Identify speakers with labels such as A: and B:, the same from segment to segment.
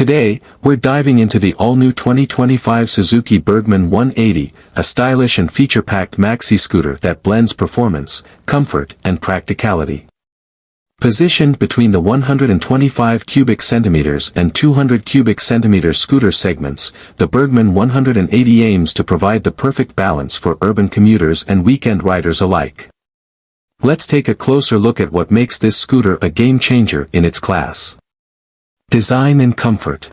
A: Today, we're diving into the all-new 2025 Suzuki Burgman 180, a stylish and feature-packed maxi scooter that blends performance, comfort, and practicality. Positioned between the 125 cubic centimeters and 200 cubic centimeters scooter segments, the Burgman 180 aims to provide the perfect balance for urban commuters and weekend riders alike. Let's take a closer look at what makes this scooter a game-changer in its class. Design and comfort.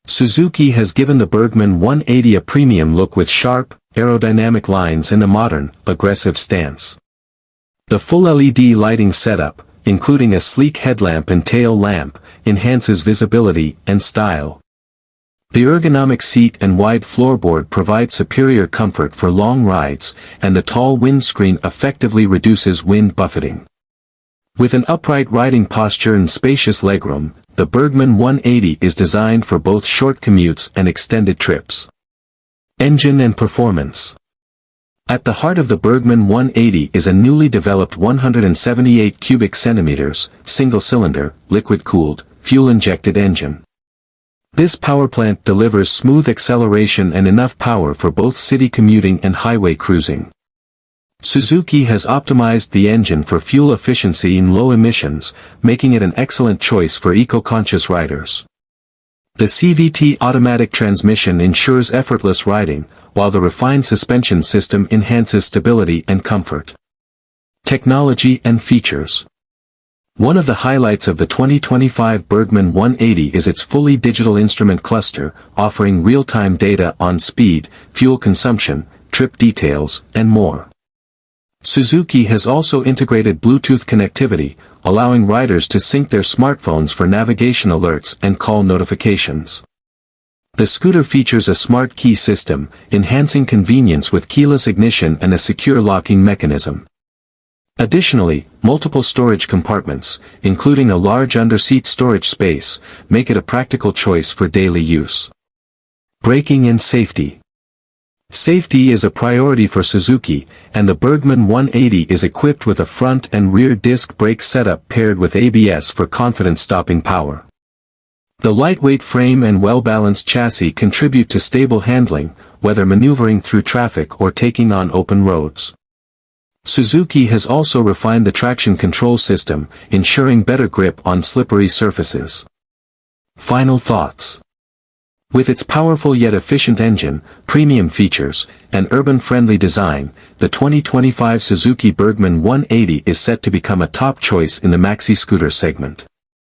A: Suzuki has given the Burgman 180 a premium look with sharp, aerodynamic lines and a modern, aggressive stance. The full LED lighting setup, including a sleek headlamp and tail lamp, enhances visibility and style. The ergonomic seat and wide floorboard provide superior comfort for long rides, and the tall windscreen effectively reduces wind buffeting. With an upright riding posture and spacious legroom, the Burgman 180 is designed for both short commutes and extended trips. Engine and performance. At the heart of the Burgman 180 is a newly developed 178 cubic centimeters, single-cylinder, liquid-cooled, fuel-injected engine. This powerplant delivers smooth acceleration and enough power for both city commuting and highway cruising. Suzuki has optimized the engine for fuel efficiency and low emissions, making it an excellent choice for eco-conscious riders. The CVT automatic transmission ensures effortless riding, while the refined suspension system enhances stability and comfort. Technology and features. One of the highlights of the 2025 Burgman 180 is its fully digital instrument cluster, offering real-time data on speed, fuel consumption, trip details, and more. Suzuki has also integrated Bluetooth connectivity, allowing riders to sync their smartphones for navigation alerts and call notifications. The scooter features a smart key system, enhancing convenience with keyless ignition and a secure locking mechanism. Additionally, multiple storage compartments, including a large under-seat storage space, make it a practical choice for daily use. Braking and safety. Safety is a priority for Suzuki, and the Burgman 180 is equipped with a front and rear disc brake setup paired with ABS for confident stopping power. The lightweight frame and well-balanced chassis contribute to stable handling, whether maneuvering through traffic or taking on open roads. Suzuki has also refined the traction control system, ensuring better grip on slippery surfaces. Final thoughts. With its powerful yet efficient engine, premium features, and urban-friendly design, the 2025 Suzuki Burgman 180 is set to become a top choice in the maxi scooter segment.